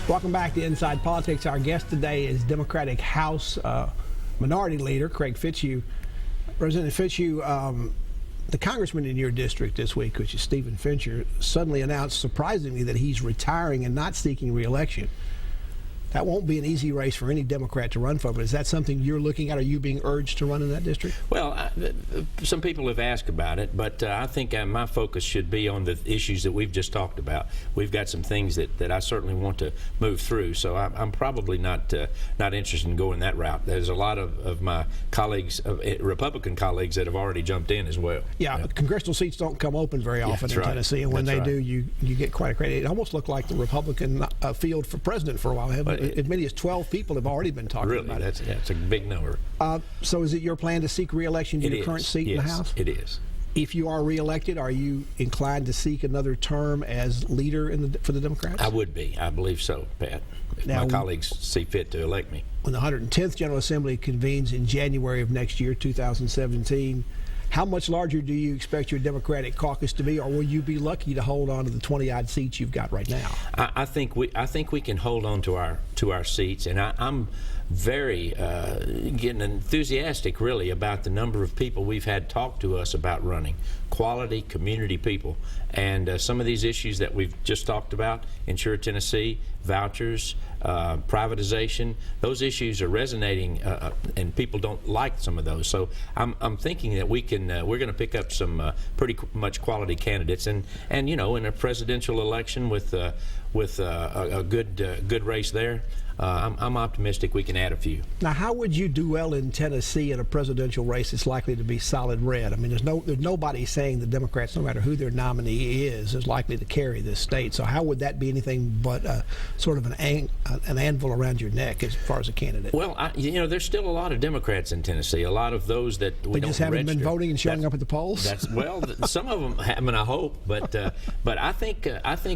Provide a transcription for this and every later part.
Welcome back to Inside Politics. Our guest today is Democratic House Minority Leader Craig Fitzhugh. Representative Fitzhugh, the congressman in your district this week, which is Stephen Fincher, suddenly announced, surprisingly, that he's retiring and not seeking re-election. That won't be an easy race for any Democrat to run for, but is that something you're looking at? Are you being urged to run in that district? Well, some people have asked about it, but I think my focus should be on the issues that we've just talked about. We've got some things that I certainly want to move through, so I'm probably not interested in going that route. There's a lot of my colleagues, Republican colleagues, that have already jumped in as well. Yeah, congressional seats don't come open very often in Tennessee, and when they do, you get quite a credit. It almost looked like the Republican field for president for a while. As many as 12 people have already been talking about it. Really, that's a big number. So is it your plan to seek re-election to your current seat in the House? It is. If you are re-elected, are you inclined to seek another term as leader for the Democrats? I would be. I believe so, Pat, if my colleagues see fit to elect me. When the 110th General Assembly convenes in January of next year, 2017, how much larger do you expect your Democratic caucus to be, or will you be lucky to hold on to the 20-odd seats you've got right now? I think we can hold on to our seats, and I'm very getting enthusiastic, really, about the number of people we've had talk to us about running. Quality community people, and some of these issues that we've just talked about, Insure Tennessee, vouchers, privatization, those issues are resonating, and people don't like some of those. So I'm thinking that we're going to pick up some pretty much quality candidates, and you know, in a presidential election with a good race there, I'm optimistic we can add a few. Now, how would you do well in Tennessee in a presidential race that's likely to be solid red? I mean, there's nobody saying the Democrats, no matter who their nominee is likely to carry this state. So how would that be anything but sort of an anvil around your neck as far as a candidate? Well, you know, there's still a lot of Democrats in Tennessee. A lot of those that we don't just haven't been voting and showing up at the polls. Well, some of them haven't, I hope. But I think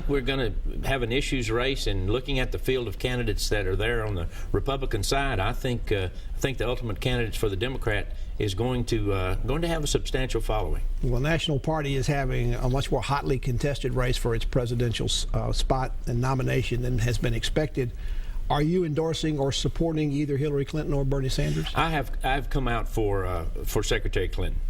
we're going to have an issues race, and looking at the field of candidates that are there on the Republican side, I think the ultimate candidates for the Democrat is going to have a substantial following. Well, National Party is having a much more hotly contested race for its presidential spot and nomination than has been expected. Are you endorsing or supporting either Hillary Clinton or Bernie Sanders? I've come out for Secretary Clinton.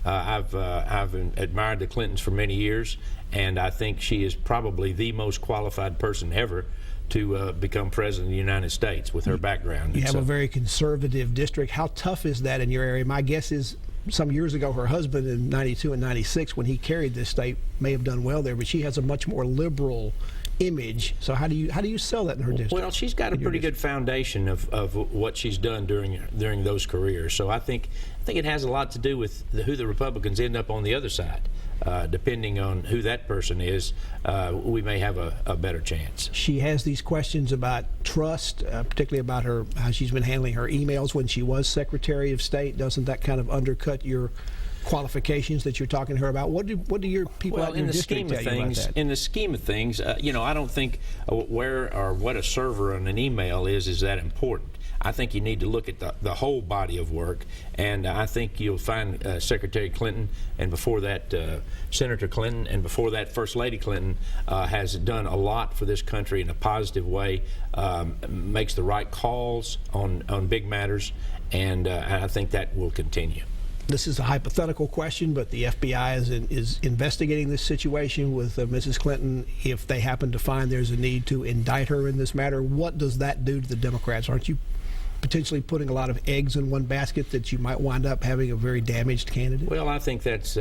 I've admired the Clintons for many years, and I think she is probably the most qualified person ever to become president of the United States with her background. You have a very conservative district. How tough is that in your area? My guess is some years ago her husband in 92 and 96, when he carried this state, may have done well there, but she has a much more liberal image. So how do you sell that in her district? Well, she's got a pretty good foundation of what she's done during those careers. So I think it has a lot to do with who the Republicans end up on the other side. Depending on who that person is, we may have a better chance. She has these questions about trust, particularly about how she's been handling her emails when she was Secretary of State. Doesn't that kind of undercut your qualifications that you're talking to her about? What do your people out in your district tell you about that? In the scheme of things, you know, I don't think where or what a server on an email is that important. I think you need to look at the whole body of work, and I think you'll find Secretary Clinton, and before that Senator Clinton, and before that First Lady Clinton has done a lot for this country in a positive way, makes the right calls on big matters, and I think that will continue. This is a hypothetical question, but the FBI is investigating this situation with Mrs. Clinton. If they happen to find there's a need to indict her in this matter, what does that do to the Democrats? Aren't you potentially putting a lot of eggs in one basket that you might wind up having a very damaged candidate? Well, I think that's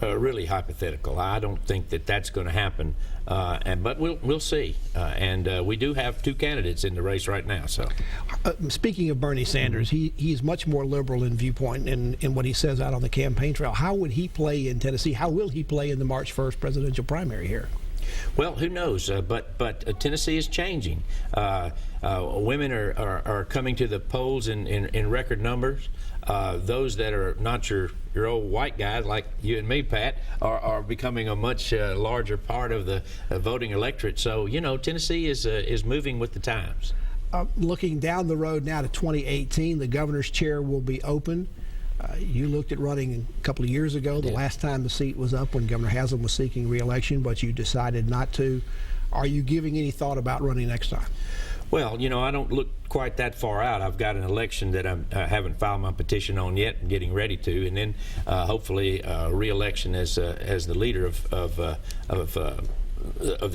really hypothetical. I don't think that's going to happen, but we'll see. And we do have two candidates in the race right now. So, speaking of Bernie Sanders, he's much more liberal in viewpoint in what he says out on the campaign trail. How would he play in Tennessee? How will he play in the March 1st presidential primary here? Well, who knows? But Tennessee is changing. Women are coming to the polls in record numbers. Those that are not your old white guys like you and me, Pat, are becoming a much larger part of the voting electorate. So, you know, Tennessee is moving with the times. Looking down the road now to 2018, the governor's chair will be open. You looked at running a couple of years ago, the last time the seat was up when Governor Haslam was seeking re-election, but you decided not to. Are you giving any thought about running next time? Well, you know, I don't look quite that far out. I've got an election that I haven't filed my petition on yet and getting ready to, and then hopefully re-election as the leader of the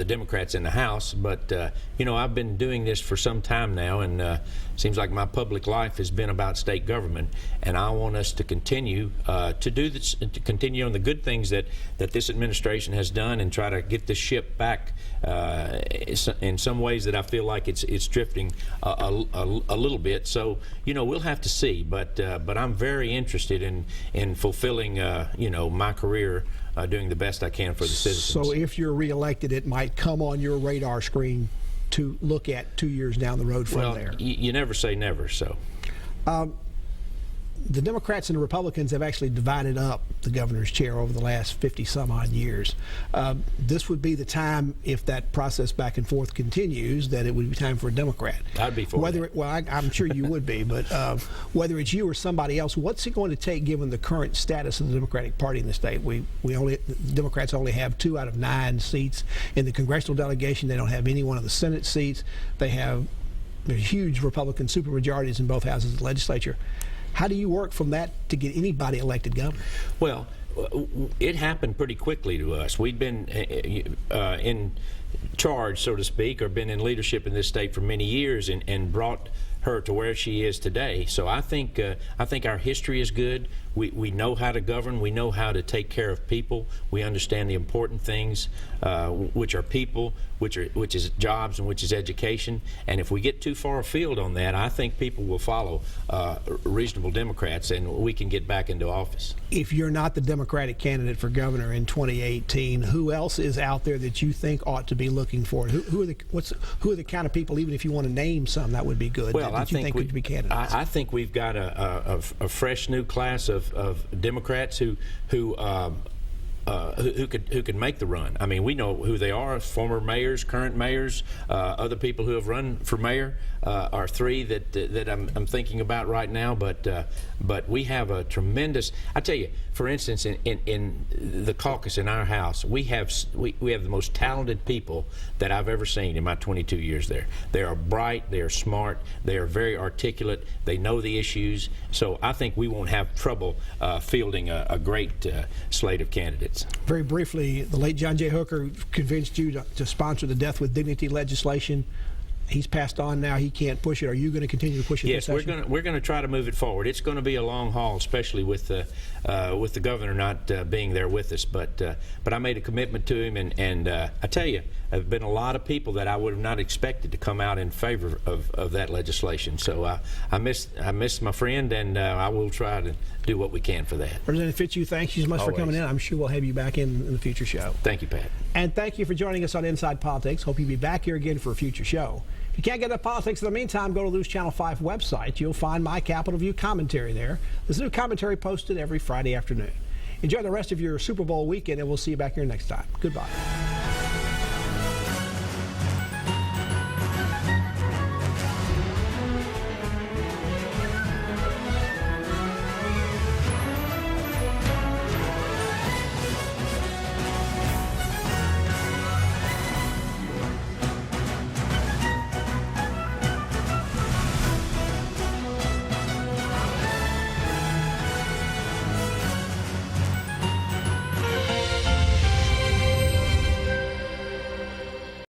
Democrats in the House. But you know, I've been doing this for some time now, and it seems like my public life has been about state government, and I want us to continue to do this, to continue on the good things that this administration has done, and try to get this ship back in some ways that I feel like it's drifting a little bit. So you know, we'll have to see, but I'm very interested in fulfilling you know, my career, doing the best I can for the citizens. So if you're reelected, it might come on your radar screen to look at 2 years down the road from there. You never say never. So the Democrats and the Republicans have actually divided up the governor's chair over the last 50 some odd years. This would be the time, if that process back and forth continues, that it would be time for a Democrat. I'd be for that. Well, I'm sure you would be, but whether it's you or somebody else, what's it going to take given the current status of the Democratic Party in the state? The Democrats only have 2 out of 9 seats in the congressional delegation. They don't have any one of the Senate seats. There's huge Republican supermajorities in both houses of the legislature. How do you work from that to get anybody elected governor? Well, it happened pretty quickly to us. We'd been in charge, so to speak, or been in leadership in this state for many years, and brought her to where she is today. So I think our history is good. We know how to govern. We know how to take care of people. We understand the important things, which are people, which is jobs, and which is education. And if we get too far afield on that, I think people will follow reasonable Democrats, and we can get back into office. If you're not the Democratic candidate for governor in 2018, who else is out there that you think ought to be looking for it? Who are the kind of people, even if you want to name some, that would be good? Well, that you think would be candidates? I think we've got a fresh new class of Democrats who could make the run. I mean, we know who they are: former mayors, current mayors, other people who have run for mayor. Are 3 that I'm thinking about right now. But we have a tremendous. I tell you, for instance, in the caucus in our house, we have the most talented people that I've ever seen in my 22 years there. They are bright, they are smart, they are very articulate, they know the issues. So I think we won't have trouble fielding a great slate of candidates. Very briefly, the late John J. Hooker convinced you to sponsor the Death with Dignity legislation. He's passed on now. He can't push it. Are you going to continue to push it? Yes, we're going to try to move it forward. It's going to be a long haul, especially with the governor not being there with us. But I made a commitment to him, and I tell you, there have been a lot of people that I would have not expected to come out in favor of that legislation. So I miss my friend, and I will try to do what we can for that. Representative Fitzhugh, thank you so much for coming in. I'm sure we'll have you back in the future show. Thank you, Pat. And thank you for joining us on Inside Politics. Hope you'll be back here again for a future show. If you can't get up politics in the meantime, go to News Channel 5 website. You'll find my Capitol View commentary there. There's new commentary posted every Friday afternoon. Enjoy the rest of your Super Bowl weekend, and we'll see you back here next time. Goodbye.